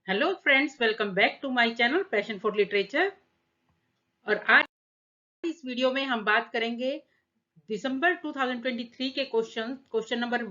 Hello friends, welcome back to my channel passion for literature. और आज इस video में हम बात करेंगे दिसंबर 2023 के क्वेश्चन नंबर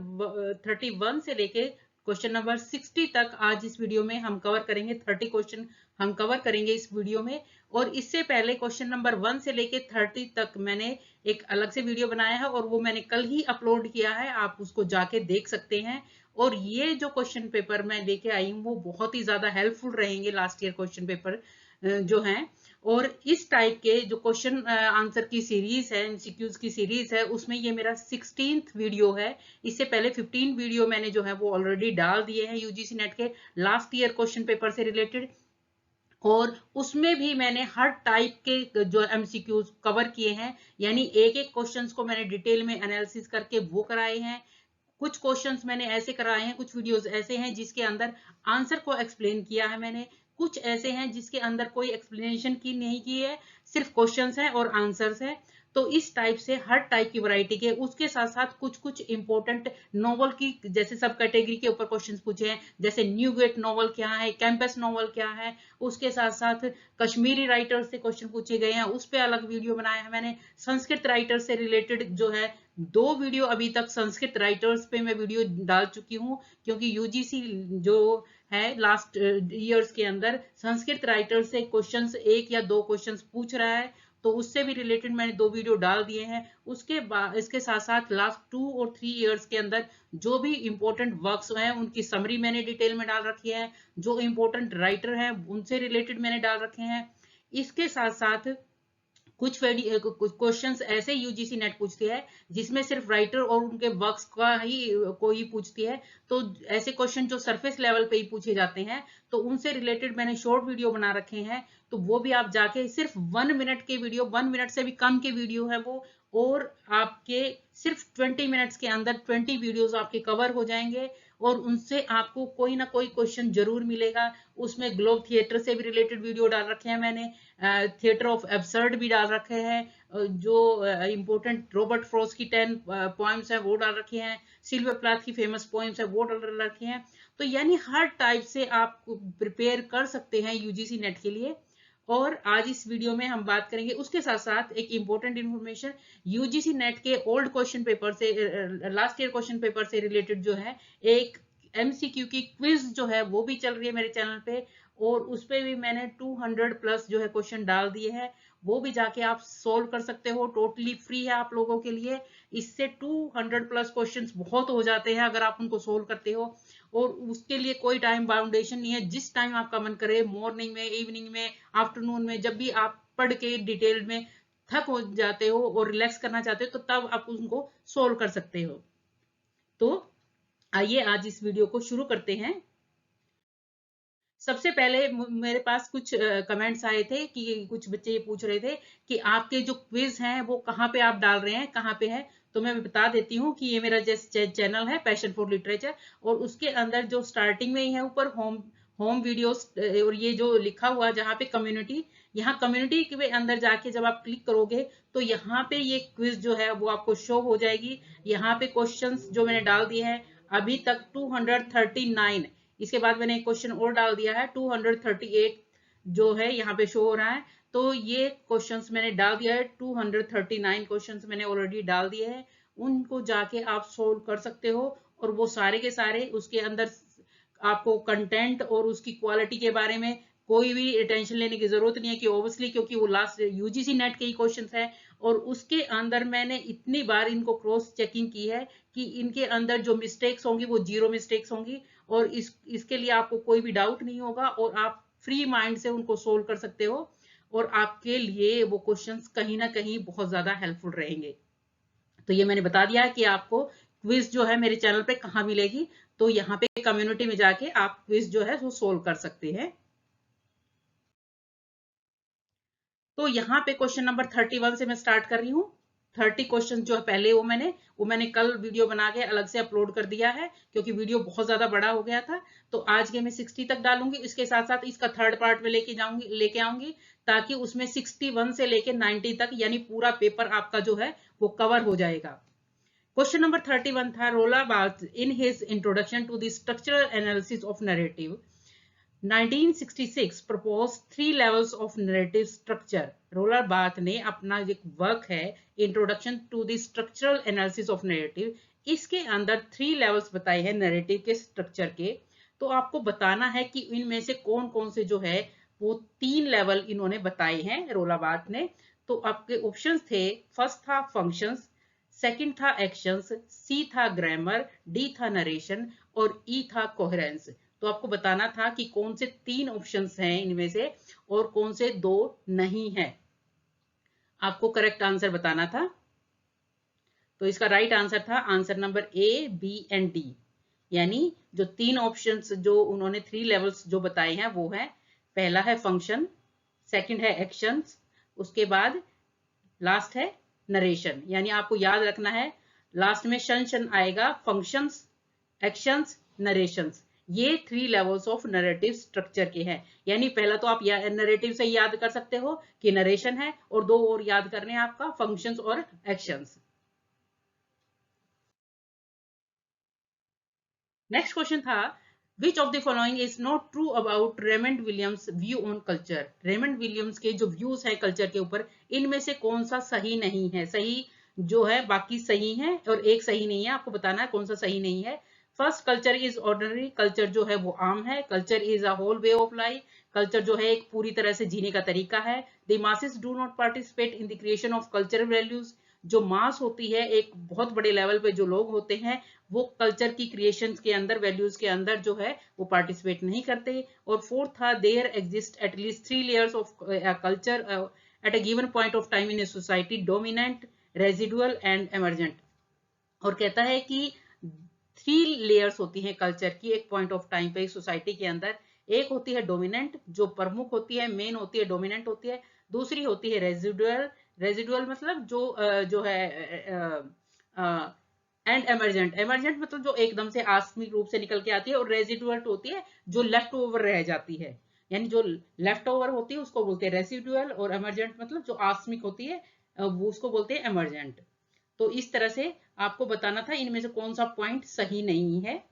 31 से लेके क्वेश्चन नंबर 60 तक। आज इस वीडियो में हम कवर करेंगे 30 क्वेश्चन हम कवर करेंगे इस वीडियो में। और इससे पहले क्वेश्चन नंबर 1 से लेके 30 तक मैंने एक अलग से वीडियो बनाया है और वो मैंने कल ही अपलोड किया है, आप उसको जाके देख सकते हैं। और ये जो क्वेश्चन पेपर मैं लेके आई हूँ वो बहुत ही ज्यादा हेल्पफुल रहेंगे लास्ट ईयर क्वेश्चन पेपर जो हैं। और इस टाइप के जो क्वेश्चन आंसर की सीरीज है, एमसीक्यूज की सीरीज है, उसमें ये मेरा 16th वीडियो है। इससे पहले 15 वीडियो मैंने जो है वो ऑलरेडी डाल दिए हैं यूजीसी नेट के लास्ट ईयर क्वेश्चन पेपर से रिलेटेड। और उसमें भी मैंने हर टाइप के जो एमसीक्यूज कवर किए हैं, यानी एक एक क्वेश्चंस को मैंने डिटेल में एनालिसिस करके वो कराए हैं। कुछ क्वेश्चंस मैंने ऐसे कराए हैं, कुछ वीडियोस ऐसे हैं जिसके अंदर आंसर को एक्सप्लेन किया है मैंने, कुछ ऐसे हैं जिसके अंदर कोई एक्सप्लेनेशन की नहीं की है, सिर्फ क्वेश्चंस हैं और आंसर्स है। तो इस टाइप से हर टाइप की वैरायटी के, उसके साथ साथ कुछ कुछ इंपॉर्टेंट नॉवल की जैसे सब कैटेगरी के ऊपर क्वेश्चंस पूछे हैं, जैसे न्यू गेट नॉवल क्या है, कैंपस नॉवल क्या है। उसके साथ साथ कश्मीरी राइटर से क्वेश्चन पूछे गए हैं, उस पर अलग वीडियो बनाया है मैंने। संस्कृत राइटर से रिलेटेड जो है 2 वीडियो अभी तक संस्कृत राइटर्स पे मैं वीडियो डाल चुकी हूँ, क्योंकि यूजीसी जो है लास्ट ईयर्स के अंदर संस्कृत राइटर से क्वेश्चंस, एक या दो क्वेश्चंस पूछ रहा है, तो उससे भी रिलेटेड मैंने 2 वीडियो डाल दिए हैं। उसके बाद इसके साथ साथ लास्ट 2 और 3 इयर्स के अंदर जो भी इंपॉर्टेंट वर्क्स हैं उनकी समरी मैंने डिटेल में डाल रखी है, जो इंपॉर्टेंट राइटर हैं उनसे रिलेटेड मैंने डाल रखे हैं। इसके साथ साथ कुछ क्वेश्चंस ऐसे यूजीसी नेट पूछती है जिसमें सिर्फ राइटर और उनके वर्क्स का ही कोई पूछती है, तो ऐसे क्वेश्चन जो सरफेस लेवल पे ही पूछे जाते हैं, तो उनसे रिलेटेड मैंने शॉर्ट वीडियो बना रखे हैं। तो वो भी आप जाके, सिर्फ 1 मिनट के वीडियो, 1 मिनट से भी कम के वीडियो है वो, और आपके सिर्फ 20 मिनट्स के अंदर 20 वीडियोस आपके कवर हो जाएंगे। और उनसे आपको कोई ना कोई क्वेश्चन जरूर मिलेगा। उसमें ग्लोब थिएटर से भी रिलेटेड वीडियो डाल रखे हैं मैंने, थिएटर ऑफ एब्सर्ड भी डाल रखे हैं, जो इंपॉर्टेंट रॉबर्ट फ्रॉस्ट की 10 पोएम्स हैं वो डाल रखे हैं, सिल्वर प्लाथ की फेमस पोएम्स है वो डाल रखे हैं। तो यानी हर टाइप से आप प्रिपेयर कर सकते हैं यूजीसी नेट के लिए। और आज इस वीडियो में हम बात करेंगे, उसके साथ साथ एक इंपॉर्टेंट इंफॉर्मेशन, यूजीसी नेट के ओल्ड क्वेश्चन पेपर से, लास्ट ईयर क्वेश्चन पेपर से रिलेटेड जो है एक एमसीक्यू की क्विज जो है वो भी चल रही है मेरे चैनल पे। और उस पे भी मैंने 200 प्लस जो है क्वेश्चन डाल दिए हैं, वो भी जाके आप सोल्व कर सकते हो, टोटली फ्री है आप लोगों के लिए। इससे 200 प्लस क्वेश्चंस बहुत हो जाते हैं अगर आप उनको सोल्व करते हो। और उसके लिए कोई टाइम बाउंडेशन नहीं है, जिस टाइम आपका मन करे, मॉर्निंग में, इवनिंग में, आफ्टरनून में, जब भी आप पढ़ के डिटेल में थक हो जाते हो और रिलैक्स करना चाहते हो, तो तब आप उनको सोल्व कर सकते हो। तो आइए आज इस वीडियो को शुरू करते हैं। सबसे पहले मेरे पास कुछ कमेंट्स आए थे कि कुछ बच्चे ये पूछ रहे थे कि आपके जो क्विज हैं वो कहाँ पे आप डाल रहे हैं, कहाँ पे है। तो मैं बता देती हूँ कि ये मेरा जैसे चैनल है पैशन फॉर लिटरेचर, और उसके अंदर जो स्टार्टिंग में ही है ऊपर होम होम वीडियोस, और ये जो लिखा हुआ जहाँ पे कम्युनिटी, यहाँ कम्युनिटी के अंदर जाके जब आप क्लिक करोगे तो यहाँ पे ये क्विज जो है वो आपको शो हो जाएगी। यहाँ पे क्वेश्चंस जो मैंने डाल दिए हैं अभी तक 239, इसके बाद मैंने एक क्वेश्चन और डाल दिया है 238 जो है यहाँ पे शो हो रहा है। तो ये क्वेश्चंस मैंने डाल दिया है, 239 क्वेश्चंस मैंने ऑलरेडी डाल दिए हैं, उनको जाके आप सोल्व कर सकते हो। और वो सारे के सारे उसके अंदर आपको कंटेंट और उसकी क्वालिटी के बारे में कोई भी टेंशन लेने की जरूरत नहीं है, कि ओबियसली क्योंकि वो लास्ट यूजीसी नेट के ही क्वेश्चंस है। और उसके अंदर मैंने इतनी बार इनको क्रॉस चेकिंग की है कि इनके अंदर जो मिस्टेक्स होंगी वो 0 मिस्टेक्स होंगी, और इसके लिए आपको कोई भी डाउट नहीं होगा, और आप फ्री माइंड से उनको सोल्व कर सकते हो। और आपके लिए वो क्वेश्चंस कहीं ना कहीं बहुत ज्यादा हेल्पफुल रहेंगे। तो ये मैंने बता दिया है कि आपको क्विज जो है मेरे चैनल पे कहाँ मिलेगी। तो यहाँ पे कम्युनिटी में जाके आप क्विज जो है वो सोल्व कर सकते हैं। तो यहाँ पे क्वेश्चन नंबर 31 से मैं स्टार्ट कर रही हूँ। 30 क्वेश्चन जो है पहले वो मैंने कल वीडियो बना के अलग से अपलोड कर दिया है, क्योंकि वीडियो बहुत ज्यादा बड़ा हो गया था। तो आज के मैं 60 तक डालूंगी, इसके साथ साथ इसका थर्ड पार्ट में लेके आऊंगी, ताकि उसमें 61 से लेके 90 तक यानी पूरा पेपर आपका जो है वो कवर हो जाएगा। क्वेश्चन नंबर 31 था, रोला Barthes in his introduction to the structural analysis of narrative 1966 proposed 3 levels of narrative structure. रोलर बार्थ ने अपना एक वर्क है introduction to the structural analysis of narrative, इसके अंदर 3 लेवल्स बताए हैं नैरेटिव के स्ट्रक्चर के। तो आपको बताना है कि इनमें से कौन कौन से जो है वो 3 लेवल इन्होंने बताए हैं रोलर बार्थ ने। तो आपके ऑप्शंस थे, फर्स्ट था फंक्शंस, सेकंड था एक्शंस, सी था ग्रामर, डी था नरेशन और ई था कोहेरेंस। तो आपको बताना था कि कौन से 3 ऑप्शंस हैं इनमें से और कौन से 2 नहीं है। आपको करेक्ट आंसर बताना था। तो इसका राइट आंसर था answer number A, B and D. यानी जो 3 ऑप्शंस जो उन्होंने 3 लेवल्स जो बताए हैं वो है, पहला है फंक्शन, सेकंड है एक्शंस, उसके बाद लास्ट है नरेशन। यानी आपको याद रखना है लास्ट में शन आएगा, फंक्शंस, एक्शंस, नरेशंस। ये 3 लेवल्स ऑफ नरेटिव स्ट्रक्चर के हैं। यानी पहला तो आप नरेटिव से याद कर सकते हो कि नरेशन है, और 2 और याद करने हैं आपका, फंक्शंस और एक्शंस। नेक्स्ट क्वेश्चन था, विच of the following is not true about Raymond Williams view on culture. Raymond Williams के जो व्यूज है कल्चर के ऊपर, इनमें से कौन सा सही नहीं है। सही जो है बाकी सही है और एक सही नहीं है, आपको बताना है कौन सा सही नहीं है। First, culture is ordinary, culture जो है वो आम है। Culture is a whole way of life, culture जो है एक पूरी तरह से जीने का तरीका है। The masses do not participate in the creation of cultural values, जो मास होती है एक बहुत बड़े लेवल पे जो लोग होते हैं वो कल्चर की क्रिएशन के अंदर, वैल्यूज के अंदर जो है वो पार्टिसिपेट नहीं करते। और फोर्थ था, there exist at least 3 layers of culture at a given point of time in a society, dominant, residual and emergent. और कहता है कि 3 लेयर्स होती हैं कल्चर की एक पॉइंट ऑफ टाइम पे सोसाइटी के अंदर। एक होती है डोमिनेंट, जो प्रमुख होती है, मेन होती है, डोमिनेंट होती है। दूसरी होती है रेजिडुअल, रेजिडुअल मतलब जो है एंड एमरजेंट, एमरजेंट मतलब जो एकदम से आकस्मिक रूप से निकल के आती है। और रेजिडुअल होती है जो लेफ्ट ओवर रह जाती है, यानी जो लेफ्ट ओवर होती है उसको बोलते हैं रेसिडुअल। और एमरजेंट मतलब जो आकस्मिक होती है वो उसको बोलते हैं एमरजेंट। तो इस तरह से आपको बताना था इनमें से कौन सा पॉइंट सही नहीं है।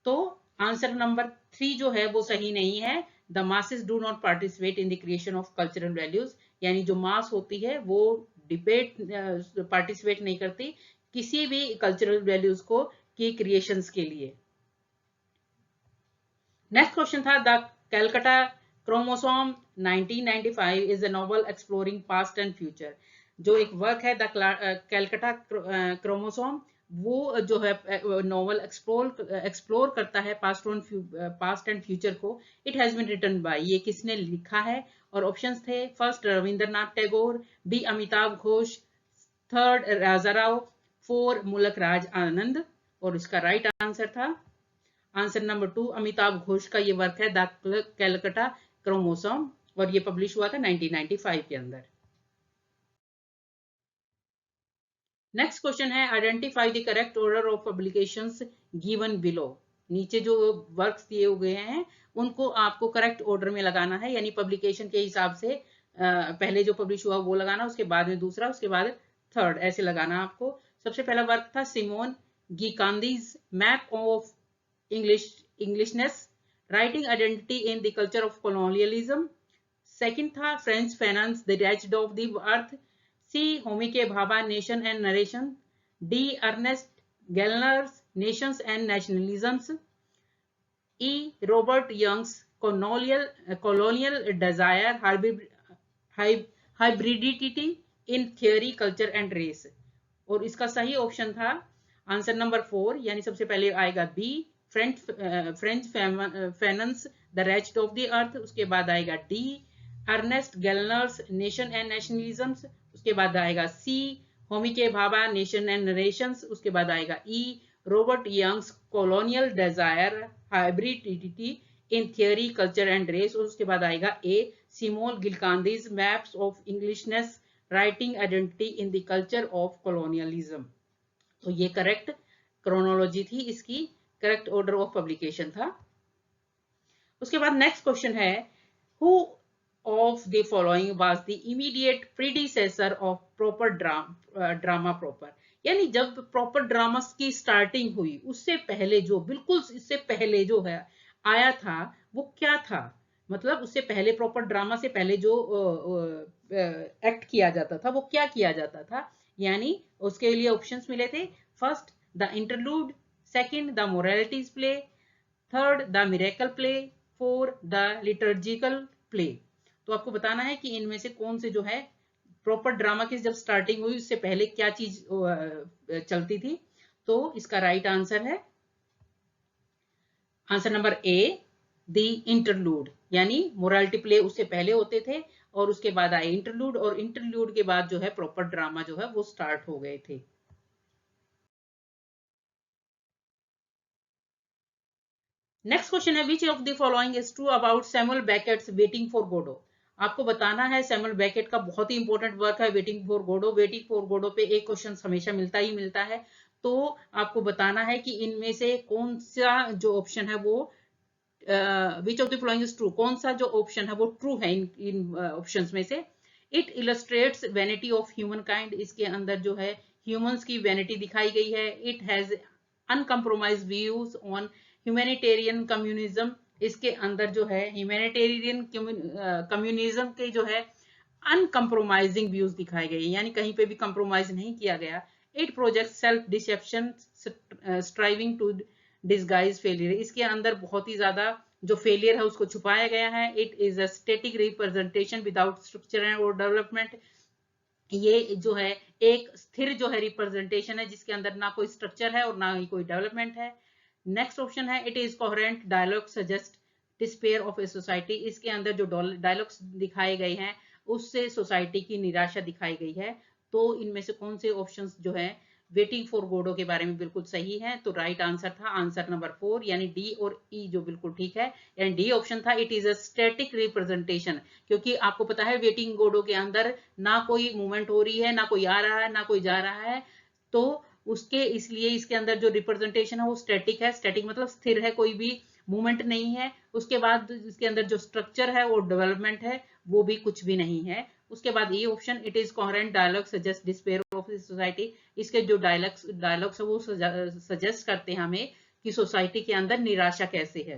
तो आंसर नंबर 3 जो है वो सही नहीं है। The masses do not participate in the creation of cultural values, यानी जो मास होती है वो डिबेट पार्टिसिपेट नहीं करती किसी भी कल्चरल वैल्यूज को की क्रिएशंस के लिए। नेक्स्ट क्वेश्चन था, the Calcutta chromosome 1995 is a novel exploring past and future. जो एक वर्क है द कैलकाटा क्रोमोसोम, वो जो है नॉवल एक्सप्लोर करता है पास्ट एंड फ्यूचर को। It has been written by, ये किसने लिखा है। और ऑप्शंस थे, first Rabindranath Tagore, B Amitabh Ghosh, third Rajarao, 4 मुलक राज आनंद। और इसका राइट आंसर था आंसर नंबर 2, अमिताभ घोष का ये वर्क है द कैलकाटा क्रोमोसोम, और ये पब्लिश हुआ था 1995 के अंदर। नेक्स्ट क्वेश्चन है, identify the correct order of publications given below. नीचे जो वर्क्स दिए हुए हैं उनको आपको करेक्ट ऑर्डर में लगाना है, यानी पब्लिकेशन के हिसाब से पहले जो पब्लिश हुआ वो लगाना, उसके बाद में दूसरा, उसके बाद थर्ड, ऐसे लगाना आपको। सबसे पहला वर्क था Simon Gikandi's map of Englishness, writing identity in the culture of colonialism. Second था Frantz Fanon's the rest of the earth. C Homi K Bhabha nation and narration. D Ernest Gellner's nations and nationalisms. E Robert Young's colonial desire hybridity in theory culture and race। और इसका सही option था answer number 4, यानी सबसे पहले आएगा B, Frantz Fanon's the rest of the earth. उसके बाद आएगा D, Ernest Gellner's nation and nationalisms. उसके बाद आएगा सी, Homi K Bhabha nation and narrations. उसके बाद आएगा E, Robert Young's colonial desire hybridity in theory culture and race. और उसके बाद आएगा A, Simon Gikandi's maps of Englishness writing identity in the culture of colonialism. तो ये करेक्ट क्रोनोलॉजी थी, इसकी करेक्ट ऑर्डर ऑफ पब्लिकेशन था। उसके बाद नेक्स्ट क्वेश्चन है, who of the following was the immediate predecessor of proper drama proper. यानी जब प्रॉपर ड्रामा की स्टार्टिंग हुई उससे पहले, जो बिल्कुल इससे पहले जो है आया था वो क्या था, मतलब उससे पहले प्रॉपर ड्रामा से पहले जो एक्ट किया जाता था वो क्या किया जाता था। यानी उसके लिए ऑप्शंस मिले थे, first the interlude, second the moralities play, third the miracle play, four the liturgical play. तो आपको बताना है कि इनमें से कौन से जो है प्रॉपर ड्रामा की जब स्टार्टिंग हुई उससे पहले क्या चीज चलती थी। तो इसका राइट आंसर है answer number A, the interlude. यानी मोरालिटी प्ले उससे पहले होते थे और उसके बाद आए इंटरलूड, और इंटरलूड के बाद जो है प्रॉपर ड्रामा जो है वो स्टार्ट हो गए थे। नेक्स्ट क्वेश्चन है, which of the following is true about Samuel Beckett's Waiting for Godot. आपको बताना है, सैमुअल बेकेट का बहुत ही इंपॉर्टेंट वर्क है Waiting for Godot. Waiting for Godot पे एक क्वेश्चन हमेशा मिलता ही मिलता है। तो आपको बताना है कि इनमें से कौन सा जो ऑप्शन है वो विच of the following is true, कौन सा जो ऑप्शन है वो ट्रू है इन ऑप्शंस में से। It illustrates vanity of human kind, इसके अंदर जो है ह्यूमंस की वैनिटी दिखाई गई है। It has uncompromise views on humanitarian communism, इसके अंदर जो है ह्यूमैनिटेरियन कम्युनिज्म के जो है अनकम्प्रोमाइजिंग व्यूज दिखाए गए, यानी कहीं पे भी कंप्रोमाइज नहीं किया गया। It project self deception striving to disguise failure, इसके अंदर बहुत ही ज्यादा जो फेलियर है उसको छुपाया गया है। It is a static representation without structure और डेवलपमेंट, ये जो है एक स्थिर जो है रिप्रेजेंटेशन है जिसके अंदर ना कोई स्ट्रक्चर है और ना ही कोई डेवलपमेंट है। नेक्स्ट ऑप्शन है, it is coherent dialogue suggest despair of a society, इसके अंदर जो डायलॉग्स दिखाए गए हैं उससे सोसाइटी की निराशा दिखाई गई है। तो इनमें से कौन से ऑप्शंस जो है वेटिंग फॉर गोडो के बारे में बिल्कुल सही है। तो राइट आंसर था आंसर नंबर 4, यानी डी और ई जो बिल्कुल ठीक है, यानी डी ऑप्शन था, it is a static representation. क्योंकि आपको पता है वेटिंग गोडो के अंदर ना कोई मूवमेंट हो रही है, ना कोई आ रहा है, ना कोई जा रहा है, तो उसके इसलिए इसके अंदर जो रिप्रेजेंटेशन है वो स्टैटिक है। स्टैटिक मतलब स्थिर है, कोई भी मूवमेंट नहीं है। उसके बाद इसके अंदर जो स्ट्रक्चर है और डेवलपमेंट है वो भी कुछ भी नहीं है। उसके बाद ये option, it is coherent dialogue suggest despair of society, इसके जो डायलॉग्स है वो सजेस्ट करते हैं हमें कि सोसाइटी के अंदर निराशा कैसे है।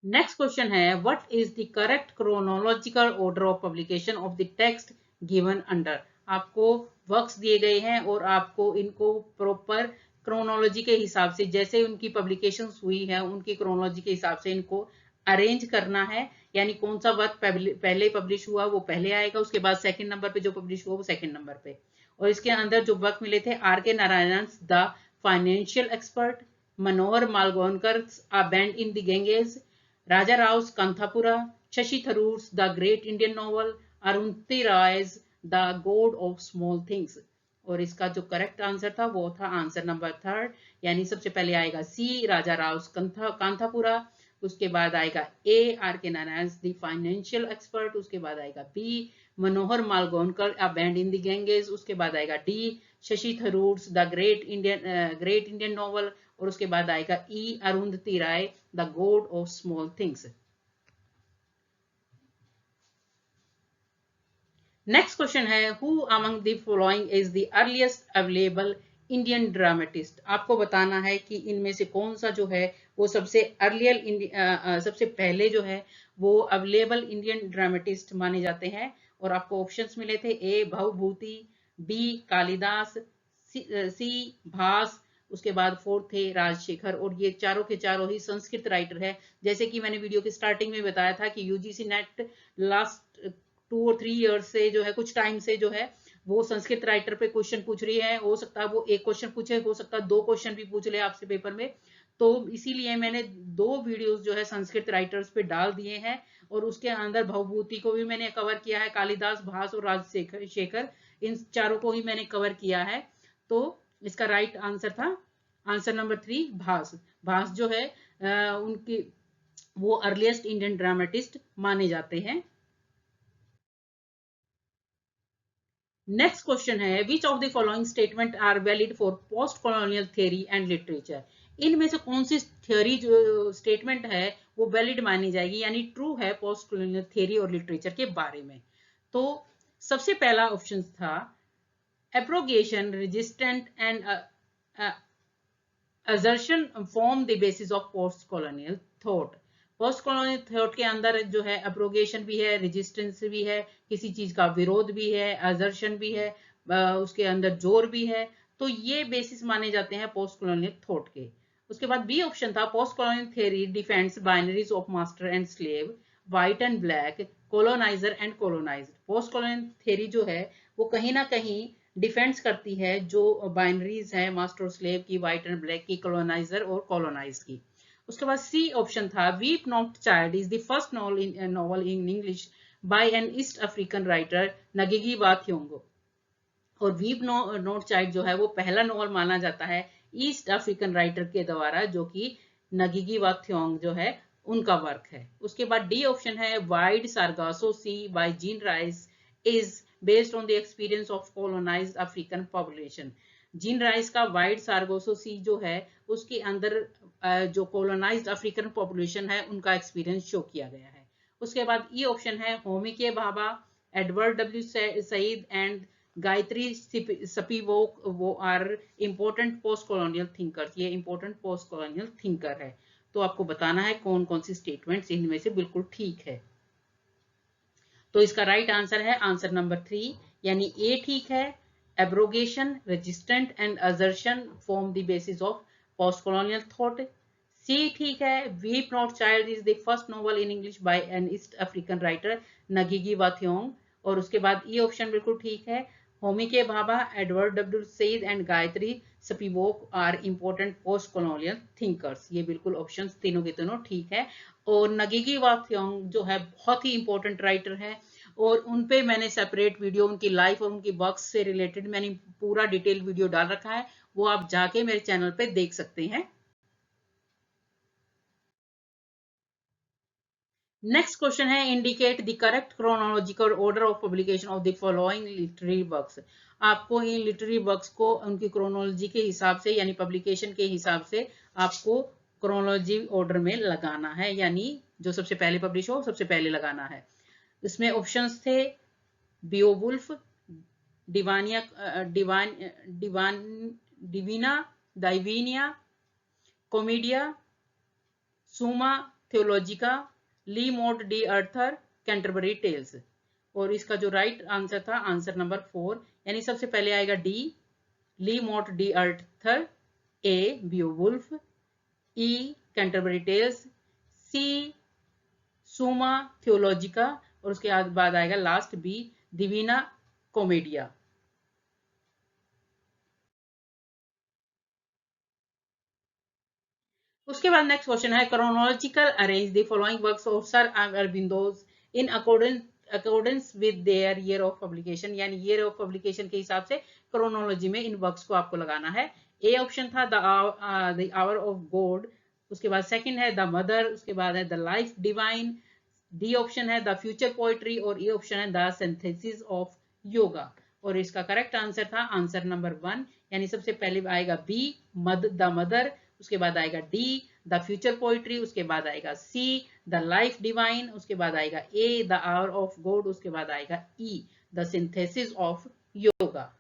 नेक्स्ट क्वेश्चन है, what is the correct chronological order of publication of the text given under. आपको वर्क्स दिए गए हैं और आपको इनको प्रॉपर क्रोनोलॉजी के हिसाब से, जैसे उनकी पब्लिकेशंस हुई है उनकी क्रोनोलॉजी के हिसाब से इनको अरेंज करना है। यानी कौन सा वर्क पहले पब्लिश हुआ वो पहले आएगा, उसके बाद सेकंड नंबर पे जो पब्लिश हुआ वो सेकंड नंबर पे। और इसके अंदर जो वर्क मिले थे, R K Narayan the financial expert, Manohar Malgonkar a bend in the Ganges, Raja Rao's Kanthapura, Shashi Tharoor's The Great Indian Novel, Arundhati Roy's The God of Small Things। और इसका जो करेक्ट आंसर था वो था आंसर नंबर 3, यानी सबसे पहले आएगा सी राजा राव कांथापुरा, उसके बाद आएगा A R K Narayan the financial expert, उसके बाद आएगा B Manohar Malgonkar a bend in the Ganges, उसके बाद आएगा D Shashi Tharoor the great Indian novel, और उसके बाद आएगा E Arundhati Roy the god of small things. Next question है, who among the following is the earliest available Indian dramatist. आपको बताना है कि इनमें से कौन सा जो है वो सबसे सबसे पहले जो है वो अवेलेबल इंडियन ड्रामेटिस्ट माने जाते हैं। और आपको ऑप्शंस मिले थे, ए भवभूति, बी कालिदास, सी भास, उसके बाद फोर्थ थे राजशेखर। और ये चारों के चारों ही संस्कृत राइटर है। जैसे कि मैंने वीडियो के स्टार्टिंग में बताया था कि यूजीसी नेट लास्ट 2 और 3 ईयर्स से जो है, कुछ टाइम से जो है वो संस्कृत राइटर पे क्वेश्चन पूछ रही है। हो सकता है वो एक क्वेश्चन पूछे, हो सकता है 2 क्वेश्चन भी पूछ ले आपसे पेपर में। तो इसीलिए मैंने 2 वीडियोस जो है संस्कृत राइटर्स पे डाल दिए हैं। और उसके अंदर भवभूति को भी मैंने कवर किया है, कालिदास, भास और राजशेखर शेखर, इन चारों को ही मैंने कवर किया है। तो इसका राइट आंसर था आंसर नंबर 3 भास। भास जो है उनकी वो अर्लीस्ट इंडियन ड्रामेटिस्ट माने जाते हैं। नेक्स्ट क्वेश्चन है, which of the following statement are valid for post colonial theory and literature. इनमें से कौन सी थियरी जो स्टेटमेंट है वो वैलिड मानी जाएगी, यानी ट्रू है पोस्ट कॉलोनियल थियरी और लिटरेचर के बारे में। तो सबसे पहला ऑप्शन था abrogation resistant and assertion form the basis of post colonial thought. Post colonial thought के अंदर जो है अब्रोगेशन भी है, रेजिस्टेंस भी है, किसी चीज का विरोध भी है, असर्शन भी है, उसके अंदर जोर भी है, तो ये बेसिस माने जाते हैं पोस्ट कॉलोनियल थॉट के। उसके बाद बी ऑप्शन था post colonial theory defends binaries of master and slave, white and black, coloniser and colonised. Post colonial theory जो है वो कहीं ना कहीं डिफेंस करती है जो बाइनरीज है मास्टर और स्लेव की, व्हाइट एंड ब्लैक की, कॉलोनाइजर और कॉलोनाइज्ड की। उसके बाद सी ऑप्शन था Weep not child is the first novel in English by an East African writer Ngugi wa Thiong'o. और वीप नॉट चाइल्ड जो है वो पहला नॉवल माना जाता है ईस्ट अफ्रीकन राइटर के द्वारा, जो कि नगीगी वा थियोंग जो है उनका वर्क है। उसके बाद डी ऑप्शन है Wide Sargasso Sea by Jean Rhys is based on the experience of colonised African population. Jean Rhys का वाइड सार्गासो सी जो है उसके अंदर जो कॉलोनाइज्ड अफ्रीकन पॉपुलेशन है उनका एक्सपीरियंस शो किया गया है। उसके बाद ई ऑप्शन है Homi K Bhabha, Edward W Said and Gayatri Spivak, वो are important post colonial thinkers. ये इंपॉर्टेंट पोस्ट कॉलोनियल थिंकर है। तो आपको बताना है कौन कौन सी स्टेटमेंट्स इनमें से बिल्कुल ठीक है। तो इसका राइट आंसर है आंसर नंबर 3, यानी ए ठीक है। Abrogation, resistant and assertion form the basis of post colonial thought. C ठीक है, weep not child is the first novel in English by an East African writer Ngugi wa Thiong'o. और उसके बाद E option बिल्कुल ठीक है, Homi K Bhabha, Edward W Said and Gayatri Spivak are important post colonial thinkers. ये बिल्कुल ऑप्शंस तीनों के तीनों ठीक है। और नगीगी वा थियोंग जो है बहुत ही इंपॉर्टेंट राइटर है, और उन पे मैंने सेपरेट वीडियो उनकी लाइफ और उनकी वर्क्स से रिलेटेड मैंने पूरा डिटेल वीडियो डाल रखा है, वो आप जाके मेरे चैनल पे देख सकते हैं। नेक्स्ट क्वेश्चन है indicate the correct chronological order of publication of the following literary works. आपको इन लिटरेरी वर्क्स को उनकी क्रोनोलॉजी के हिसाब से यानी पब्लिकेशन के हिसाब से आपको क्रोनोलॉजी ऑर्डर में लगाना है, यानी जो सबसे पहले पब्लिश हो सबसे पहले लगाना है। इसमें ऑप्शंस थे बियोवुल्फ, डिवानिया, डिवान डिवान डिवीना, डाइविनिया, कॉमेडिया, सुमा थियोलॉजिका, ली मोट डी अर्थर, कैंटरबरी टेल्स। और इसका जो राइट आंसर था आंसर नंबर 4, यानी सबसे पहले आएगा डी ली मोट डी अर्थर, ए बियोवुल्फ, ई कैंटरबरी टेल्स, सी सुमा थियोलॉजिका, और उसके बाद आएगा लास्ट बी दिविना कॉमेडिया। उसके बाद नेक्स्ट क्वेश्चन है chronological arrange the following works of sir Aurobindo's in accordance with their year of publication, यानी ईयर ऑफ पब्लिकेशन के हिसाब से क्रोनोलॉजी में इन वर्क्स को आपको लगाना है। ए ऑप्शन था द आवर ऑफ गॉड, उसके बाद सेकंड है द मदर, उसके बाद है the life divine, D option है द फ्यूचर पोएट्री, और ए ऑप्शन है द सिंथेसिस ऑफ योगा। और इसका करेक्ट आंसर था आंसर नंबर 1, यानी सबसे पहले आएगा बी द मदर, उसके बाद आएगा डी द फ्यूचर पोइट्री, उसके बाद आएगा सी द लाइफ डिवाइन, उसके बाद आएगा A the hour of God, उसके बाद आएगा E the synthesis of yoga.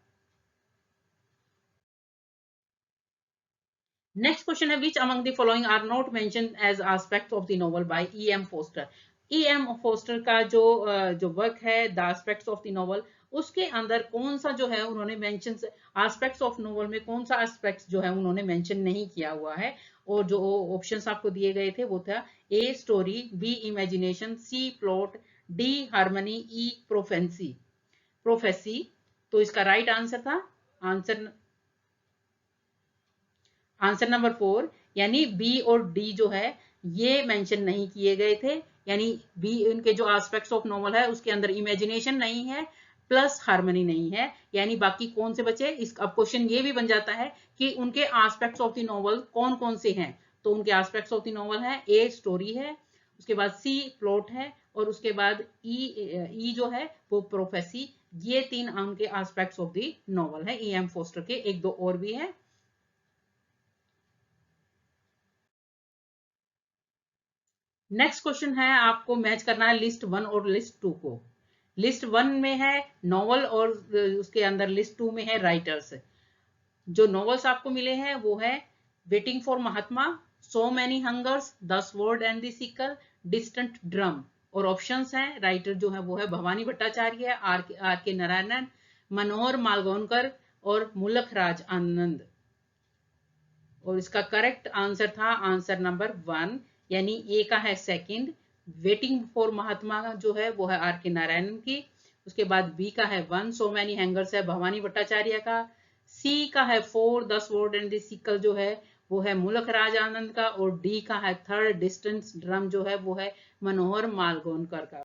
Next question है which among the following are not mentioned as aspects of the novel by E M Forster. E M Forster का जो work है the aspects of the novel, उसके अंदर कौन सा जो है उन्होंने मेंशन एस्पेक्ट्स ऑफ नोवेल में कौन सा एस्पेक्ट्स जो है उन्होंने मेंशन नहीं किया हुआ है। और जो ऑप्शंस आपको दिए गए थे वो था A story, B imagination, C plot, D harmony, E prophecy. तो इसका राइट आंसर था आंसर नंबर 4, यानी बी और डी जो है ये मेंशन नहीं किए गए थे, यानी बी इनके जो एस्पेक्ट्स ऑफ नॉवल है उसके अंदर इमेजिनेशन नहीं है प्लस हार्मनी नहीं है, यानी बाकी कौन से बचे। इस अब क्वेश्चन ये भी बन जाता है कि उनके एस्पेक्ट्स ऑफ द नॉवल कौन कौन से हैं। तो उनके एस्पेक्ट्स ऑफ द नॉवल है ए स्टोरी है, उसके बाद सी प्लॉट है, और उसके बाद ई जो है वो प्रोफेसी। ये 3 उनके एस्पेक्ट्स ऑफ द नॉवल है ई एम फोस्टर के, एक दो और भी है। नेक्स्ट क्वेश्चन है आपको मैच करना है लिस्ट 1 और लिस्ट 2 को। लिस्ट 1 में है नॉवल और उसके अंदर लिस्ट 2 में है राइटर्स। जो नॉवेल्स आपको मिले हैं वो है Waiting for Mahatma, so many hungers, the sword and the sickle, distant drum. और ऑप्शंस हैं, राइटर जो है वो है भवानी भट्टाचार्य, आर के नारायणन, मनोहर मालगोनकर और मुलक राज आनंद। और इसका करेक्ट आंसर था आंसर नंबर 1, यानी ए का है सेकंड, वेटिंग फॉर महात्मा जो है वो है आर के नारायणन की। उसके बाद बी का है 1, सो मैनी हैंगर्स है भवानी भट्टाचार्य का। सी का है 4, the sword and the sickle जो है वो है मुलक राज आनंद का। और डी का है थर्ड, डिस्टेंस ड्रम जो है वो है मनोहर मालगोनकर का।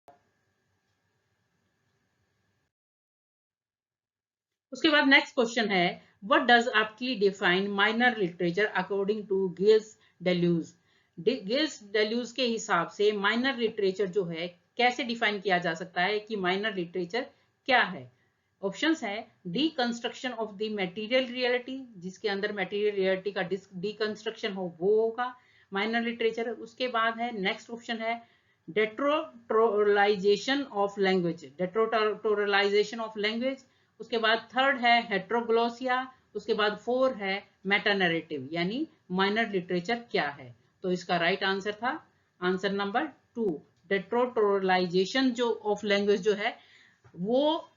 उसके बाद नेक्स्ट क्वेश्चन है, what does aptly define minor literature according to Gilles Deleuze. Gilles Deleuze के हिसाब से माइनर लिटरेचर जो है कैसे डिफाइन किया जा सकता है कि माइनर लिटरेचर क्या है। ऑप्शंस है, deconstruction of the material reality, जिसके अंदर मटेरियल रियलिटी का डीकंस्ट्रक्शन हो वो होगा माइनर लिटरेचर। उसके बाद है नेक्स्ट ऑप्शन है डेट्रोटोरलाइजेशन ऑफ लैंग्वेज, डेट्रोटोरलाइजेशन ऑफ लैंग्वेज। उसके बाद थर्ड है हेट्रोग्लोसिया। उसके बाद 4 है मेटा नैरेटिव, यानी माइनर लिटरेचर क्या है। तो इसका राइट आंसर था आंसर नंबर 2, डेट्रोटोरलाइजेशन जो ऑफ लैंग्वेज जो है वो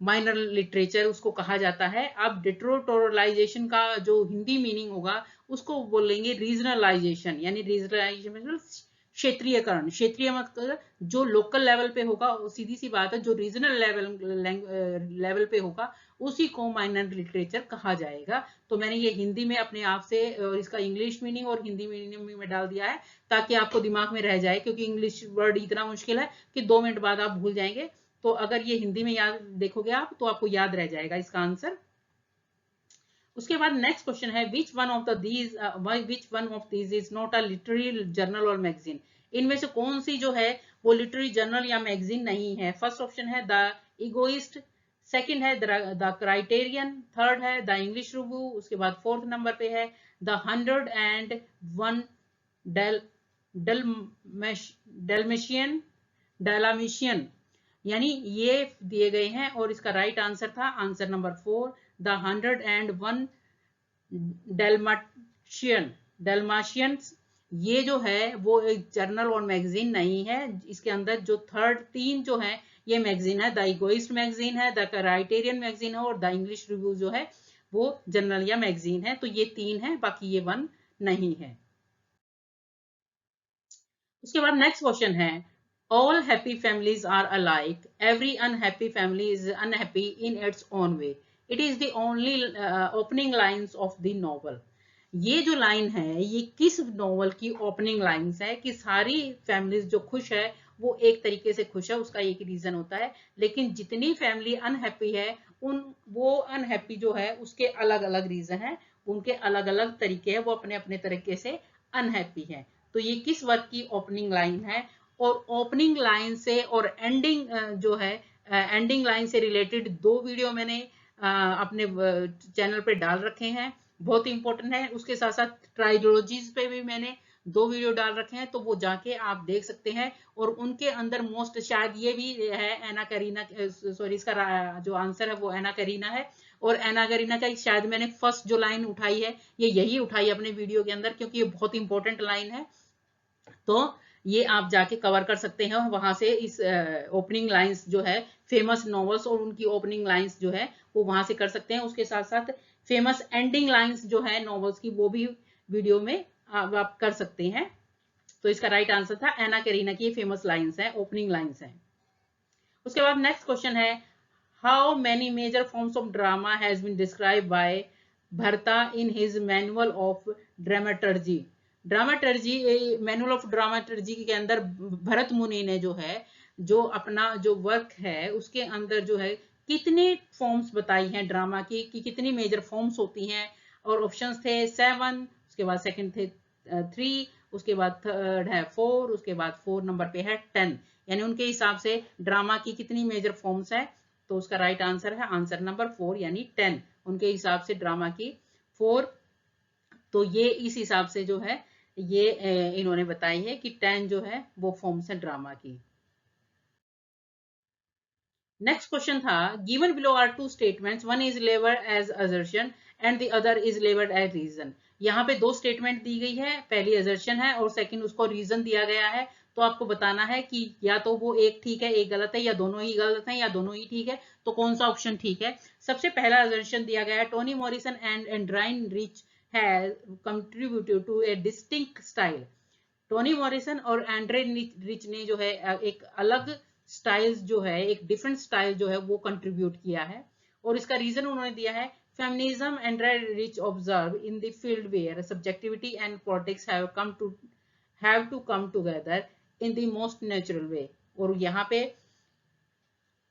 माइनर लिटरेचर उसको कहा जाता है। अब डिट्रोटोरलाइजेशन का जो हिंदी मीनिंग होगा उसको बोलेंगे रीजनलाइजेशन, यानी रीजनलाइजेशन मतलब क्षेत्रीयकरण। क्षेत्रीय मतलब जो लोकल लेवल पे होगा, सीधी सी बात है, जो रीजनल लेवल पे होगा उसी को माइनर लिटरेचर कहा जाएगा। तो मैंने ये हिंदी में अपने आप से इसका इंग्लिश मीनिंग और हिंदी मीनिंग में डाल दिया है ताकि आपको दिमाग में रह जाए, क्योंकि इंग्लिश वर्ड इतना मुश्किल है कि 2 मिनट बाद आप भूल जाएंगे। तो अगर ये हिंदी में याद देखोगे आप तो आपको याद रह जाएगा इसका आंसर। उसके बाद नेक्स्ट क्वेश्चन है, which one of these is not a literary journal और मैगजीन। इनमें से कौन सी जो है वो लिटरेरी जर्नल या मैगजीन नहीं है। फर्स्ट ऑप्शन है द इगोइस्ट, सेकंड है द क्राइटेरियन, थर्ड है द इंग्लिश रिव्यू। उसके बाद फोर्थ नंबर पे है द 101 डेल डेलमेशियन डेलामिशियन। यानी ये दिए गए हैं और इसका राइट आंसर था आंसर नंबर 4, द 101 डेलमाशियंस। ये जो है वो एक जर्नल और मैगजीन नहीं है। इसके अंदर जो थर्ड 3 जो है ये मैगजीन है, द इगोइस्ट मैगजीन है, द क्राइटेरियन मैगजीन है और द इंग्लिश रिव्यू जो है वो जर्नल या मैगजीन है। तो ये 3 है, बाकी ये 1 नहीं है। उसके बाद नेक्स्ट क्वेश्चन है, all happy families are alike, every unhappy family is unhappy in its own way, it is the only opening lines of the novel. ये जो लाइन है ये किस नॉवल की ओपनिंग लाइंस है कि सारी फैमिलीज जो खुश है वो एक तरीके से खुश है, उसका एक रीजन होता है, लेकिन जितनी फैमिली अनहैप्पी है उन वो अनहैप्पी जो है उसके अलग अलग रीजन है, उनके अलग अलग तरीके हैं, वो अपने अपने तरीके से अनहैप्पी है। तो ये किस वर्क की ओपनिंग लाइन है। और ओपनिंग लाइन से और एंडिंग जो है एंडिंग लाइन से रिलेटेड 2 वीडियो मैंने अपने चैनल पे डाल रखे हैं, बहुत इंपॉर्टेंट है। उसके साथ साथ ट्राइलॉजीज पे भी मैंने 2 वीडियो डाल रखे हैं, तो वो जाके आप देख सकते हैं। और उनके अंदर मोस्ट शायद ये भी है एना करीना, सॉरी इसका जो आंसर है वो एना करीना है। और एना करीना का शायद मैंने फर्स्ट जो लाइन उठाई है ये यही उठाई अपने वीडियो के अंदर, क्योंकि ये बहुत इंपॉर्टेंट लाइन है। तो ये आप जाके कवर कर सकते हैं वहां से, इस ओपनिंग लाइंस जो है फेमस नॉवेल्स और उनकी ओपनिंग लाइंस जो है वो वहां से कर सकते हैं। उसके साथ साथ फेमस एंडिंग लाइंस जो है नॉवेल्स की वो भी वीडियो में आप कर सकते हैं। तो इसका राइट आंसर था एना कैरीना की फेमस लाइंस है, ओपनिंग लाइंस है। उसके बाद नेक्स्ट क्वेश्चन है, how many major forms of drama has been describe by Bharata in his manual of dramaturgy. Dramaturgy manual of dramaturgy के अंदर भरत मुनि ने जो है जो अपना जो वर्क है उसके अंदर जो है कितने फॉर्म्स बताई हैं ड्रामा की, कि कितनी मेजर फॉर्म्स होती हैं। और ऑप्शंस थे 7, उसके बाद सेकंड थे 3, उसके बाद थर्ड है 4, उसके बाद 4 नंबर पे है 10। यानी उनके हिसाब से ड्रामा की कितनी मेजर फॉर्म्स है। तो उसका राइट आंसर है आंसर नंबर 4 यानी 10। उनके हिसाब से ड्रामा की 4। तो ये इस हिसाब से जो है ये इन्होंने बताई है कि 10 जो है वो फॉर्म्स है ड्रामा की। नेक्स्ट क्वेश्चन था, given below are 2 statements, one is labelled as assertion and the other is labelled as reason. यहाँ पे दो स्टेटमेंट दी गई है, पहली असर्शन है और सेकंड उसको रीजन दिया गया है। तो आपको बताना है कि या तो वो एक ठीक है एक गलत है, या दोनों ही गलत है, या दोनों ही ठीक है, तो कौन सा ऑप्शन ठीक है। सबसे पहला असर्शन दिया गया है, Toni Morrison and Adrienne Rich have contributed to a distinct style. Toni Morrison और एंड्रे रिच ने जो है एक अलग स्टाइल जो है, एक डिफरेंट स्टाइल जो है वो कंट्रीब्यूट किया है। और इसका रीजन उन्होंने दिया है, फेमिनिज्म एंड्रे Rich observe in the field where subjectivity and politics have to come together in the most natural way. और यहाँ पे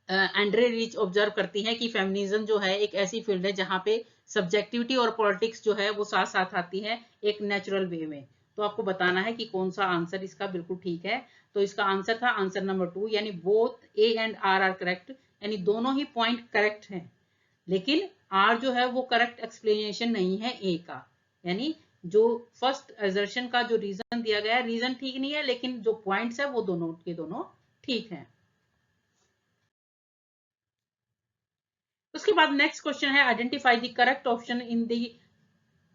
एंड्रे रिच ऑब्जर्व करती हैं कि फेमिनिज्म जो है एक ऐसी फील्ड है जहाँ पे सब्जेक्टिविटी और पॉलिटिक्स जो है वो साथ साथ आती है एक नेचुरल वे में। तो आपको बताना है कि कौन सा आंसर इसका बिल्कुल ठीक है। तो इसका आंसर था आंसर नंबर 2, यानी both A and R correct, यानी दोनों ही पॉइंट करेक्ट हैं, लेकिन आर जो है वो करेक्ट एक्सप्लेनेशन नहीं है ए का। यानी जो फर्स्ट असर्शन का जो रीजन दिया गया है, रीजन ठीक नहीं है, लेकिन जो पॉइंट्स है वो दोनों के दोनों ठीक है। उसके बाद नेक्स्ट क्वेश्चन है, identify the correct option in the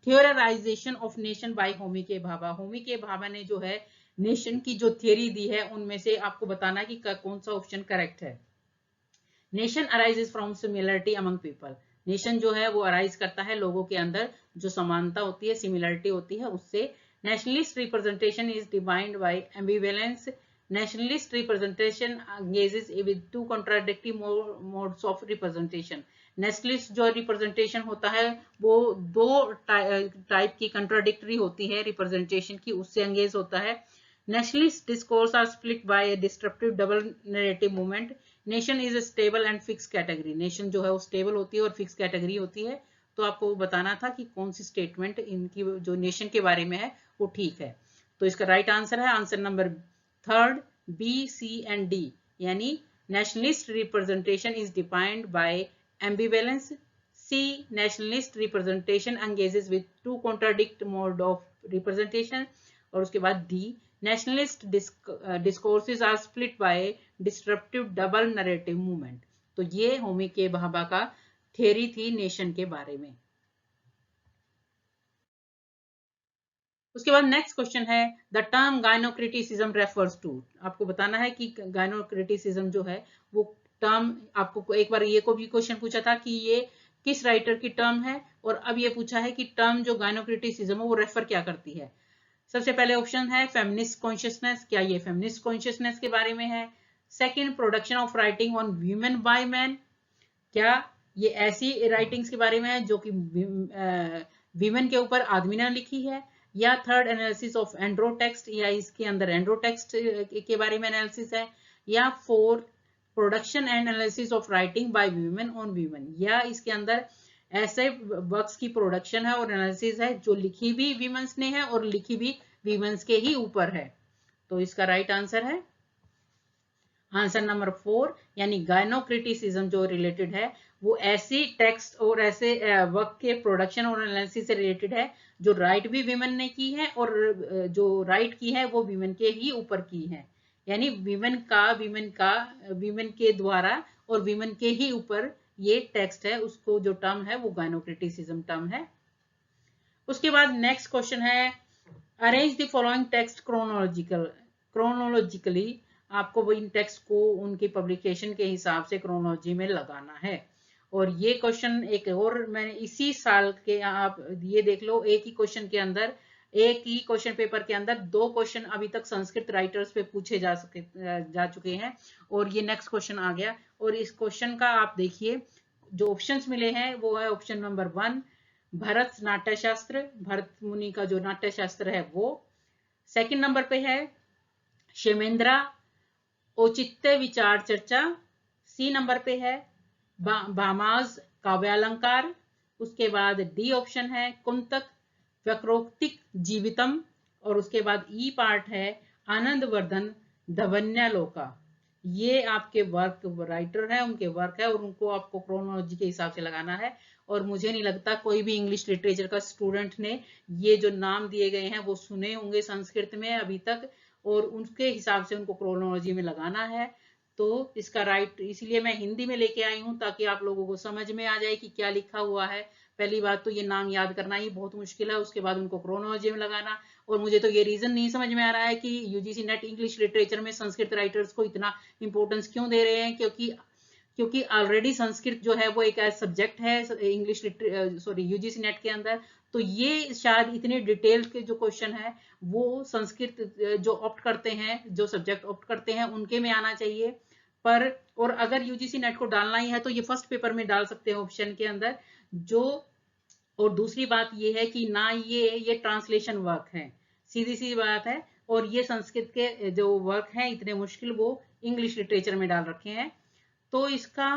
theorization of nation by Homi K Bhabha. Homi K Bhabha ने जो है नेशन की जो थियरी दी है उनमें से आपको बताना है कि कौन सा ऑप्शन करेक्ट है। Nation arises from similarity among people. Nation जो है वो अराइज करता है लोगों के अंदर जो समानता होती है, सिमिलरिटी होती है उससे। Nationalist representation is defined by ambivalence. Nationalist representation engages with two contradictory modes of representation। Nationalist जो रिप्रेजेंटेशन होता है वो दो टाइप की कंट्राडिक्टरी होती है रिप्रेजेंटेशन की, उससे एंगेज होता है। Nationalist discourse are split by a disruptive double narrative movement. Nation is a stable and fix category. Nation जो है वो स्टेबल होती है और फिक्स कैटेगरी होती है। तो आपको बताना था कि कौन सी स्टेटमेंट इनकी जो नेशन के बारे में है वो ठीक है। तो इसका राइट आंसर है answer number 3 B C and D, यानी nationalist representation is defined by ambivalence. C, nationalist representation engages with two contradict mode of representation. और उसके बाद D, nationalist discourses are split by disruptive double narrative movement. तो ये Homi K Bhabha का theory थी nation के बारे में। उसके बाद नेक्स्ट क्वेश्चन है, द टर्म गायनोक्रिटिसिज्म रेफर्स टू। आपको बताना है कि गायनोक्रिटिसिज्म जो है वो टर्म, आपको एक बार ये को भी क्वेश्चन पूछा था कि ये किस राइटर की टर्म है, और अब ये पूछा है कि टर्म जो गायनोक्रिटिसिज्म है वो रेफर क्या करती है। सबसे पहले ऑप्शन है फेमिनिस्ट कॉन्शियसनेस, क्या ये फेमिनिस्ट कॉन्शियसनेस के बारे में है। Second, production of writing on women by man, क्या ये ऐसी राइटिंग्स के बारे में है जो कि वीमेन के ऊपर आदमी ने लिखी है। या third, analysis of andro text, या इसके अंदर एंड्रो टेक्स्ट के बारे में एनालिसिस है। या fourth, production and analysis of writing by women on women, या इसके अंदर ऐसे वर्क्स की प्रोडक्शन है और एनालिसिस है जो लिखी भी वीमेंस ने है और लिखी भी वीमेंस के ही ऊपर है। तो इसका राइट आंसर है आंसर नंबर 4, यानी गायनोक्रिटिसिज्म जो रिलेटेड है वो ऐसी टेक्स्ट और ऐसे वर्क के प्रोडक्शन और एनालिसिस से रिलेटेड है जो राइट भी विमेन ने की है और जो राइट की है वो विमेन के ही ऊपर की है। यानी विमेन के द्वारा और विमेन के ही ऊपर ये टेक्स्ट है, उसको जो टर्म है वो गायनोक्रिटिसिज्म टर्म है। उसके बाद नेक्स्ट क्वेश्चन है, arrange the following text chronologically. आपको वो इन टेक्स्ट को उनकी पब्लिकेशन के हिसाब से क्रोनोलॉजी में लगाना है। और ये क्वेश्चन एक और मैंने इसी साल के, आप ये देख लो, एक ही क्वेश्चन के अंदर, एक ही क्वेश्चन पेपर के अंदर दो क्वेश्चन अभी तक संस्कृत राइटर्स पे पूछे जा चुके हैं, और ये नेक्स्ट क्वेश्चन आ गया। और इस क्वेश्चन का आप देखिए जो ऑप्शंस मिले हैं वो है ऑप्शन नंबर 1 भरत नाट्य शास्त्र, भरत मुनि का जो नाट्य शास्त्र है वो। सेकंड नंबर पे है क्षेमेंद्रा औचित्य विचार चर्चा। सी नंबर पे है भामाज काव्यालंकार। उसके बाद डी ऑप्शन है कुंतक वक्रोक्तिक जीवितम। और उसके बाद ई पार्ट है आनंद वर्धन धवन्यालोका। ये आपके वर्क राइटर है, उनके वर्क है और उनको आपको क्रोनोलॉजी के हिसाब से लगाना है। और मुझे नहीं लगता कोई भी इंग्लिश लिटरेचर का स्टूडेंट ने ये जो नाम दिए गए हैं वो सुने होंगे संस्कृत में अभी तक, और उनके हिसाब से उनको क्रोनोलॉजी में लगाना है। तो इसका राइट, इसलिए मैं हिंदी में लेके आई हूँ ताकि आप लोगों को समझ में आ जाए कि क्या लिखा हुआ है। पहली बात तो ये नाम याद करना ही बहुत मुश्किल है, उसके बाद उनको क्रोनोलॉजी में लगाना। और मुझे तो ये रीजन नहीं समझ में आ रहा है कि यूजीसी नेट इंग्लिश लिटरेचर में संस्कृत राइटर्स को इतना इंपॉर्टेंस क्यों दे रहे हैं, क्योंकि ऑलरेडी संस्कृत जो है वो एक सब्जेक्ट है इंग्लिश यूजीसी नेट के अंदर। तो ये शायद इतने डिटेल के जो क्वेश्चन है वो संस्कृत जो ऑप्ट करते हैं, जो सब्जेक्ट ऑप्ट करते हैं उनके में आना चाहिए। पर और अगर यूजीसी नेट को डालना ही है तो ये फर्स्ट पेपर में डाल सकते हैं ऑप्शन के अंदर जो। और दूसरी बात ये है कि ना ये ट्रांसलेशन वर्क है, सीधी सी बात है। और ये संस्कृत के जो वर्क हैं इतने मुश्किल वो इंग्लिश लिटरेचर में डाल रखे हैं। तो इसका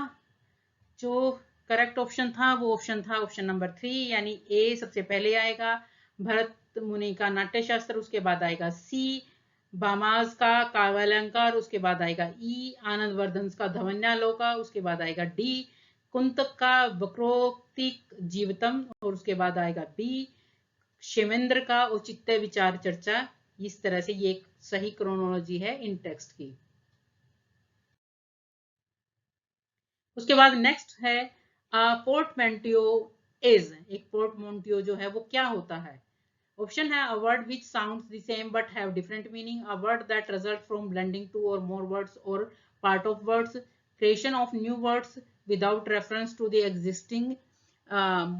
जो करेक्ट ऑप्शन था वो ऑप्शन था ऑप्शन नंबर 3, यानी ए सबसे पहले आएगा, भरत मुनि का नाट्य शास्त्र, उसके बाद आएगा सी बामाज का काव्यालंकार, उसके बाद आएगा ई आनंद वर्धन का धवन्यालोका, उसके बाद आएगा डी कुंतक का वक्रोक्तिक जीवितम, और उसके बाद आएगा बी क्षेमेंद्र का औचित्य विचार चर्चा। इस तरह से ये एक सही क्रोनोलॉजी है इन टेक्स्ट की। उसके बाद नेक्स्ट है पोर्टमैंटियो इज, एक पोर्टमोन्टियो जो है वो क्या होता है। ऑप्शन है a word which sounds the same but have different meaning, a word that result from blending two or more words or part of words, creation of new words without reference to the existing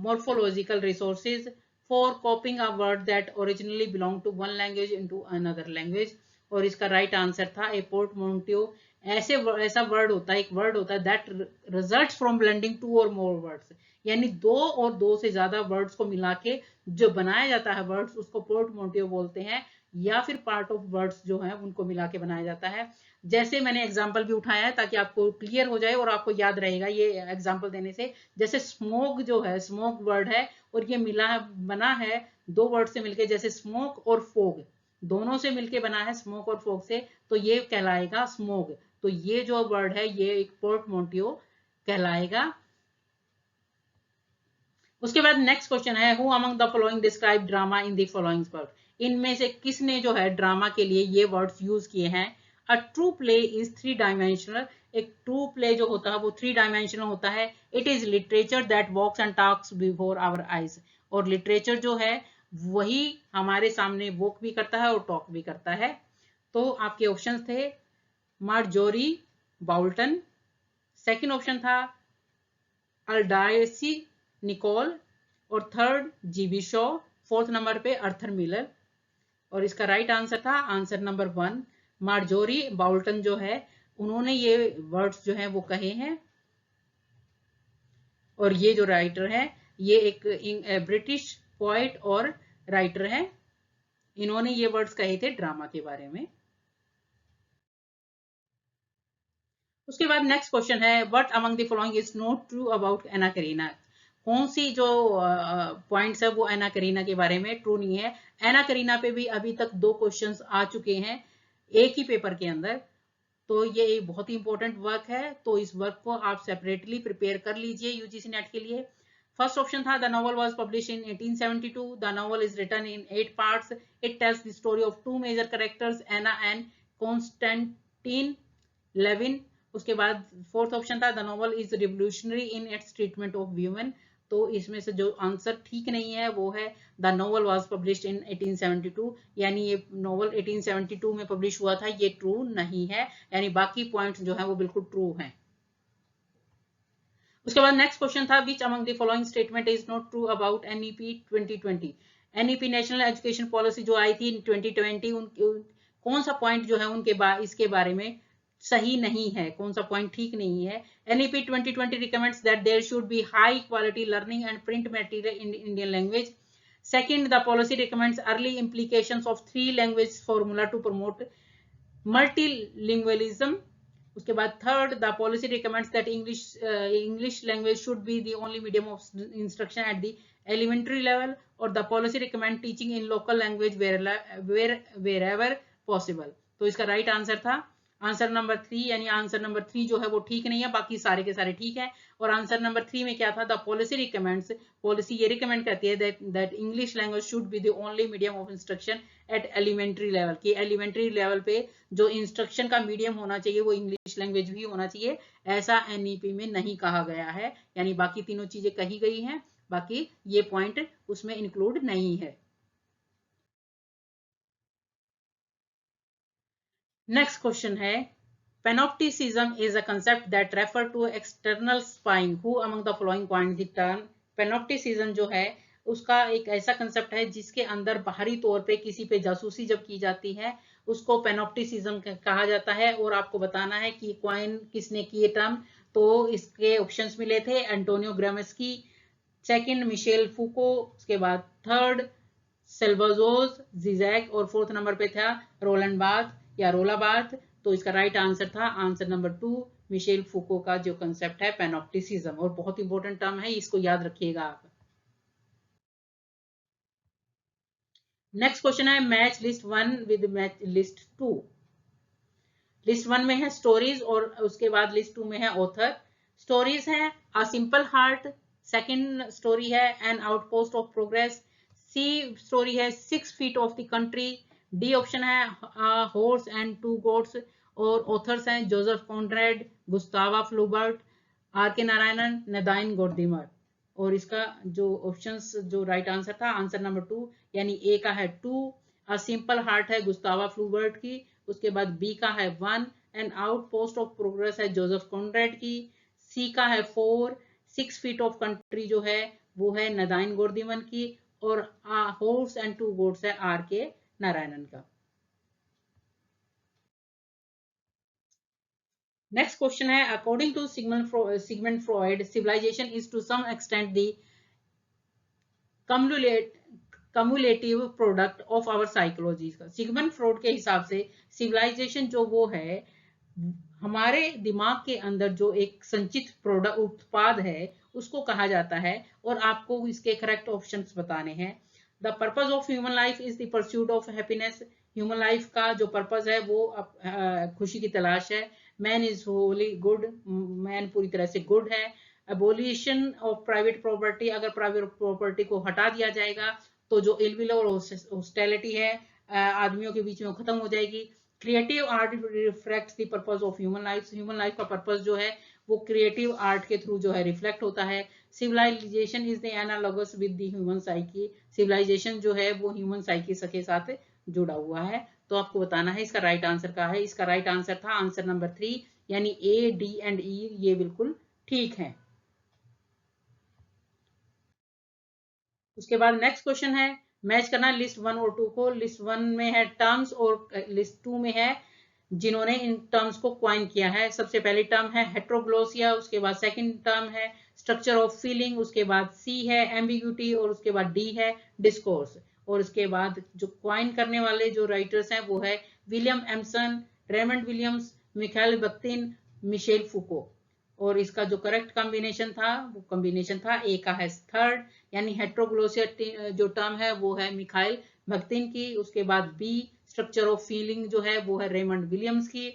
morphological resources, for copying a word that originally belonged to one language into another language। और इसका right answer था ए पोर्टमोन्टियो। ऐसा word होता है, एक word होता है that results from blending two or more words, यानी दो और दो से ज्यादा वर्ड्स को मिला के जो बनाया जाता है वर्ड्स उसको पोर्टमोन्टियो बोलते हैं, या फिर पार्ट ऑफ वर्ड्स जो है उनको मिला के बनाया जाता है। जैसे मैंने एग्जाम्पल भी उठाया है ताकि आपको क्लियर हो जाए और आपको याद रहेगा ये एग्जाम्पल देने से। जैसे स्मोक जो है, स्मोक वर्ड है और ये मिला बना है दो वर्ड से मिलके, जैसे स्मोक और फोग दोनों से मिलके बना है, स्मोक और फोग से, तो ये कहलाएगा स्मोक। तो ये जो वर्ड है ये एक पोर्टमोन्टियो कहलाएगा। उसके बाद नेक्स्ट क्वेश्चन है who among the following describe drama in the following word, इनमें से किसने जो है ड्रामा के लिए ये वर्ड्स यूज किए हैं। A true play is 3 dimensional, एक ट्रू प्ले जो होता है वो 3 डायमेंशनल होता है। It is literature that walks and talks before our eyes, और लिटरेचर जो है वही हमारे सामने वॉक भी करता है और टॉक भी करता है। तो आपके ऑप्शंस थे मार्जोरी बाउल्टन, सेकंड ऑप्शन था अल्डायसी निकोल, और third GB Shaw, fourth number पे अर्थर मिलर। और इसका राइट आंसर था आंसर नंबर 1, मार्जोरी बाउल्टन जो है उन्होंने ये वर्ड्स जो है वो कहे हैं। और ये जो राइटर है ये एक ब्रिटिश पोएट और राइटर है, इन्होंने ये वर्ड्स कहे थे ड्रामा के बारे में। उसके बाद नेक्स्ट क्वेश्चन है what among the following is not true about Anna Karenina, कौन सी जो पॉइंट्स है वो एना करीना के बारे में ट्रू नहीं है। एना करीना पे भी अभी तक 2 क्वेश्चंस आ चुके हैं एक ही पेपर के अंदर, तो ये एक बहुत ही इंपॉर्टेंट वर्क है, तो इस वर्क को आप सेपरेटली प्रिपेयर कर लीजिए यूजीसी नेट के लिए। फर्स्ट ऑप्शन था the novel was publish in 1872, the novel is written in 8 parts, it tells the story of 2 major characters Anna and Konstantin Levin. उसके बाद फोर्थ ऑप्शन था the novel is revolutionary in its treatment of human, तो इसमें से जो answer ठीक नहीं है वो है the novel was published in 1872, यानी ये नॉवल 1872 में पब्लिश हुआ था, ये ट्रू नहीं है, यानी बाकी पॉइंट्स जो है वो बिल्कुल ट्रू हैं। उसके बाद नेक्स्ट क्वेश्चन था विच among the following statement is not true about NEP 2020, NEP national education policy जो आई थी 2020 कौन सा पॉइंट जो है इसके बारे में सही नहीं है, कौन सा पॉइंट ठीक नहीं है। NEP 2020 recommends that there should be high quality learning and print material in Indian language. Second, the policy recommends early implications of 3 language formula to promote multilingualism. उसके बाद third the policy recommends that English language should be the only medium of instruction at the elementary level, और the policy recommend teaching in local language wherever possible. तो इसका right answer था answer number 3, यानी answer number 3 जो है वो ठीक नहीं है, बाकी सारे के सारे ठीक है। और आंसर नंबर 3 में क्या था, द पॉलिसी रिकमेंड्स, पॉलिसी ये रिकमेंड करती है that English language should be the only medium of instruction at elementary level, की एलिमेंट्री लेवल पे जो इंस्ट्रक्शन का मीडियम होना चाहिए वो इंग्लिश लैंग्वेज भी होना चाहिए, ऐसा एनईपी में नहीं कहा गया है, यानी बाकी तीनों चीजें कही गई हैं। बाकी ये पॉइंट उसमें इंक्लूड नहीं है। नेक्स्ट क्वेश्चन है, panopticism is a concept that refer to external spying who among the following coined the term panopticism जो है उसका एक ऐसा कंसेप्ट है जिसके अंदर बाहरी तौर पे किसी पे जासूसी जब की जाती है उसको पेनोप्टिसिज्म कहा जाता है। और आपको बताना है कि क्वाइन किसने किए टर्म, तो इसके ऑप्शंस मिले थे Antonio Gramsci, second Michel Foucault, उसके बाद थर्ड सेल्वाजोर जिजैक और फोर्थ नंबर पे था रोलैंड बार्थ या रोला बार्थ। तो इसका राइट आंसर था आंसर नंबर 2 मिशेल फूको का जो कंसेप्ट है पैनोप्टिसिज्म, और बहुत इंपॉर्टेंट टर्म है, इसको याद रखिएगा आप। नेक्स्ट क्वेश्चन है match list 1 with match list 2। List 1 में है स्टोरीज और उसके बाद लिस्ट 2 में है ऑथर। स्टोरीज है a simple heart, second story है an outpost of progress, C story है 6 feet of the country, D option है हॉर्स एंड टू गोट्स, और ऑथर्स हैं Joseph Conrad, Gustave Flaubert, R K Narayanan, Nadine Gordimer. और इसका जो options जो right answer था आंसर नंबर 2 यानी ए का है 2 अ सिंपल हार्ट है गुस्तावा फ्लूबर्ट की, उसके बाद बी का है 1 एन आउटपोस्ट ऑफ प्रोग्रेस है जोसेफ कॉनरेड की, सी का है 4 6 फीट ऑफ कंट्री जो है वो है नदाइन गोर्दिमन की, और हॉर्स एंड टू गोट्स है आर के नारायणन का। नेक्स्ट क्वेश्चन है according to Sigmund Freud civilisation is to some extent the cumulative product of our psychology का। सिगमंड फ्रॉइड के हिसाब से सिविलाइजेशन जो वो है हमारे दिमाग के अंदर जो एक संचित प्रोडक्ट उत्पाद है उसको कहा जाता है, और आपको इसके करेक्ट ऑप्शंस बताने हैं। The purpose of human life is the pursuit of happiness, human life का जो पर्पज है वो खुशी की तलाश है। Man is Holi good, man पूरी तरह से गुड है। एबोलिशन ऑफ प्राइवेट प्रॉपर्टी, अगर प्राइवेट प्रॉपर्टी को हटा दिया जाएगा तो जो इलविल और हॉस्टिलिटी है आदमियों के बीच में खत्म हो जाएगी। Creative art reflects the purpose of human life, human life का पर्पस जो है वो क्रिएटिव आर्ट के थ्रू जो है रिफ्लेक्ट होता है। Civilisation is the analogous with the human psyche, civilisation जो है वो ह्यूमन साइकी के साथ जुड़ा हुआ है। तो आपको बताना है इसका राइट आंसर क्या है। इसका राइट आंसर था आंसर नंबर 3 यानी ए डी एंड ई ये बिल्कुल ठीक है। उसके बाद नेक्स्ट क्वेश्चन है मैच करना लिस्ट 1 और 2 को। लिस्ट 1 में है टर्म्स और लिस्ट 2 में है जिन्होंने इन टर्म्स को क्वाइन किया है। सबसे पहली टर्म है हेट्रोग्लोसिया, उसके बाद सेकंड टर्म है स्ट्रक्चर ऑफ फीलिंग, उसके बाद सी है एम्बिग्यूटी, और उसके बाद डी है डिस्कोर्स। और उसके बाद जो क्वाइन करने वाले जो राइटर्स हैं वो है William Empson, Raymond Williams, Mikhail Bakhtin, Michel Foucault. और इसका जो करेक्ट कॉम्बिनेशन था वो कॉम्बिनेशन था ए का है थर्ड यानी हेट्रोग्लोसिया जो टर्म है वो है मिखाइल बख्तिन की। उसके बाद बी स्ट्रक्चर ऑफ फीलिंग जो है वो है रेमंड विलियम्स की।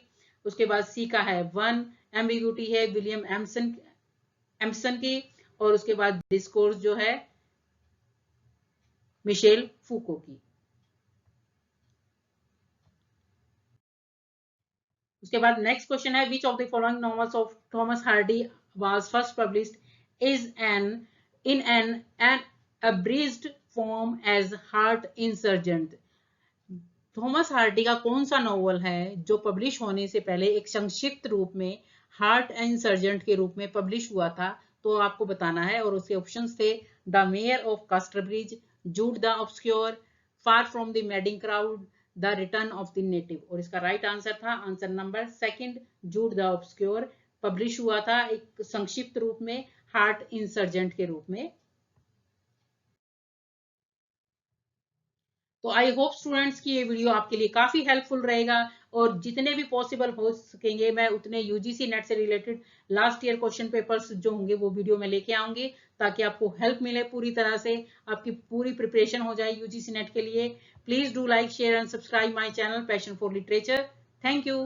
उसके बाद सी का है 1 एम्बिग्यूटी है विलियम एम्सन की। और उसके बाद डिस्कोर्स जो है मिशेल फूको की। उसके बाद नेक्स्ट क्वेश्चन है which of the following novels of Thomas Hardy was first published is an in an abridged form as heart insurgent. Thomas Hardy का कौन सा नॉवल है जो पब्लिश होने से पहले एक संक्षिप्त रूप में हार्ट इंसर्जेंट के रूप में पब्लिश हुआ था। तो आपको बताना है और उसके ऑप्शंस थे the mayor of Casterbridge, Jude the obscure, far from the madding crowd, the return of the native. और इसका राइट आंसर था answer number second Jude the obscure. Publish हुआ था एक संक्षिप्त रूप में हार्ट इंसर्जेंट के रूप में। तो आई होप स्टूडेंट्स की ये वीडियो आपके लिए काफी हेल्पफुल रहेगा, और जितने भी पॉसिबल हो सकेंगे मैं उतने यूजीसी नेट से related last year question papers जो होंगे वो वीडियो में लेके आऊंगी ताकि आपको हेल्प मिले पूरी तरह से, आपकी पूरी प्रिपरेशन हो जाए यूजीसी नेट के लिए। Please do like share and subscribe my channel passion for literature. Thank you.